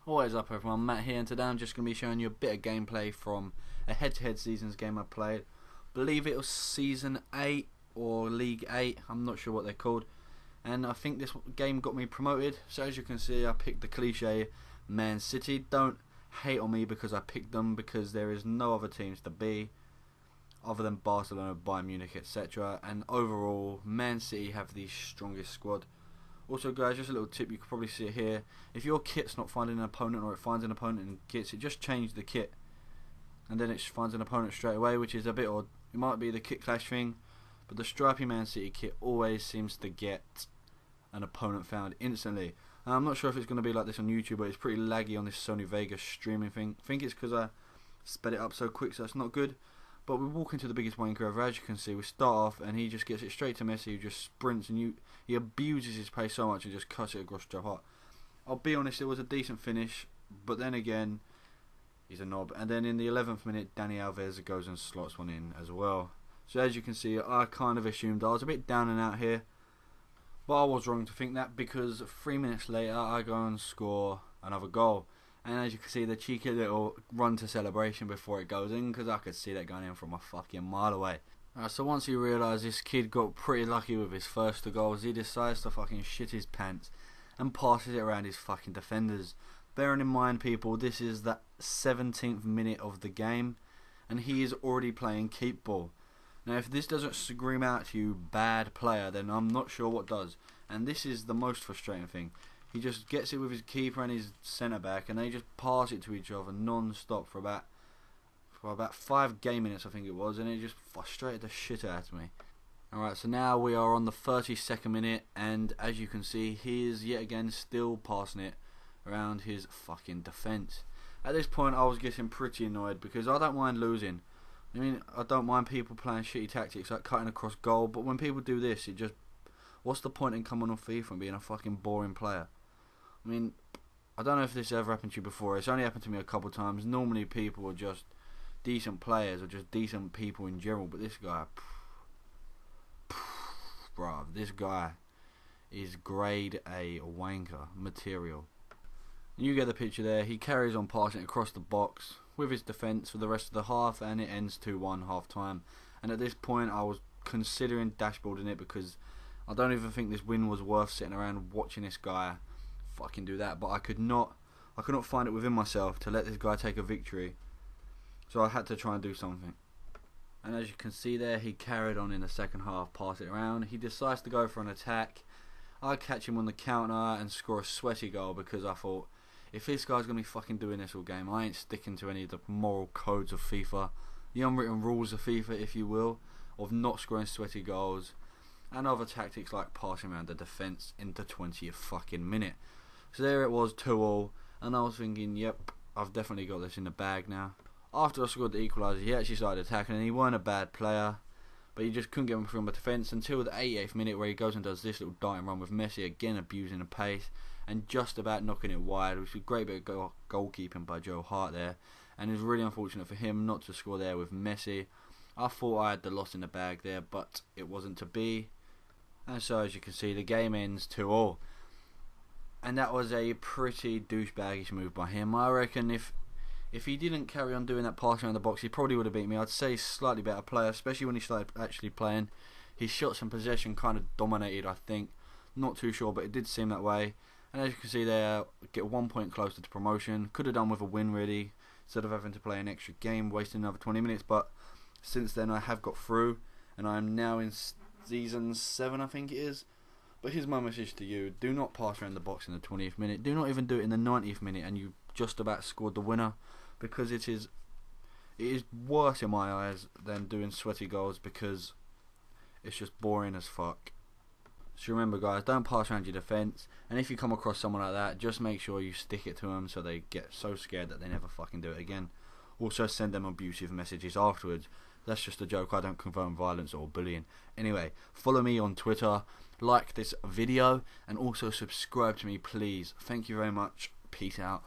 What is up everyone, Matt here, and today I'm just going to be showing you a bit of gameplay from a head-to-head seasons game I played. Believe it was Season 8 or League 8, I'm not sure what they're called. And I think this game got me promoted, so as you can see I picked the cliche Man City. Don't hate on me because I picked them, because there is no other teams to be other than Barcelona, Bayern Munich, etc. And overall, Man City have the strongest squad. Also guys, just a little tip, you can probably see it here. If your kit's not finding an opponent, or it finds an opponent and gets it, just change the kit. And then it finds an opponent straight away, which is a bit odd. It might be the kit clash thing, but the stripy Man City kit always seems to get an opponent found instantly. I'm not sure if it's going to be like this on YouTube, but it's pretty laggy on this Sony Vegas streaming thing. I think it's because I sped it up so quick, so it's not good. But we walk into the biggest wanker ever. As you can see, we start off and he just gets it straight to Messi, who just sprints, and he abuses his pace so much and just cuts it across Joe Hart. I'll be honest, it was a decent finish, but then again, he's a knob. And then in the 11th minute, Dani Alves goes and slots one in as well. So as you can see, I kind of assumed I was a bit down and out here, but I was wrong to think that, because 3 minutes later I go and score another goal. And as you can see, the cheeky little run to celebration before it goes in, because I could see that going in from a fucking mile away. So once you realise this kid got pretty lucky with his first two goals, he decides to fucking shit his pants and passes it around his fucking defenders. Bearing in mind, people, this is the 17th minute of the game and he is already playing keep ball. Now if this doesn't scream out to you bad player, then I'm not sure what does. And this is the most frustrating thing. He just gets it with his keeper and his centre back, and they just pass it to each other non-stop for about 5 game minutes, I think it was, and it just frustrated the shit out of me. Alright, so now we are on the 32nd minute, and as you can see, he is yet again still passing it around his fucking defence. At this point, I was getting pretty annoyed, because I don't mind losing. I mean, I don't mind people playing shitty tactics like cutting across goal, but when people do this, it just... what's the point in coming on FIFA and being a fucking boring player? I mean, I don't know if this ever happened to you before. It's only happened to me a couple of times. Normally people are just decent players or just decent people in general, but this guy, bruv, this guy is grade A wanker material. You get the picture there. He carries on passing it across the box with his defence for the rest of the half, and it ends 2-1 half time. And at this point I was considering dashboarding it, because I don't even think this win was worth sitting around watching this guy fucking do that. But I could not find it within myself to let this guy take a victory, so I had to try and do something. And as you can see there, he carried on in the second half, pass it around. He decides to go for an attack. I catch him on the counter and score a sweaty goal, because I thought, if this guy's going to be fucking doing this all game, I ain't sticking to any of the moral codes of FIFA, the unwritten rules of FIFA, if you will, of not scoring sweaty goals and other tactics like passing around the defence in the 20th fucking minute. So there it was, 2-2, and I was thinking, yep, I've definitely got this in the bag now. After I scored the equaliser, he actually started attacking, and he weren't a bad player, but he just couldn't get him through my defence until the 88th minute, where he goes and does this little darting run with Messi, again abusing the pace and just about knocking it wide, which was a great bit of goalkeeping by Joe Hart there. And it was really unfortunate for him not to score there with Messi. I thought I had the loss in the bag there, but it wasn't to be. And so as you can see, the game ends 2-2. And that was a pretty douchebaggish move by him. I reckon if he didn't carry on doing that pass around the box, he probably would have beat me. I'd say he's a slightly better player, especially when he started actually playing. His shots and possession kind of dominated, I think. Not too sure, but it did seem that way. And as you can see there, get 1 point closer to promotion. Could have done with a win really, instead of having to play an extra game, wasting another 20 minutes. But since then I have got through, and I am now in Season 7, I think it is. But here's my message to you: do not pass around the box in the 20th minute. Do not even do it in the 90th minute and you just about scored the winner, because it is worse in my eyes than doing sweaty goals, because it's just boring as fuck. So remember guys, don't pass around your defence, and if you come across someone like that, just make sure you stick it to them so they get so scared that they never fucking do it again. Also send them abusive messages afterwards. That's just a joke, I don't condone violence or bullying. Anyway, follow me on Twitter, like this video, and also subscribe to me please. Thank you very much, peace out.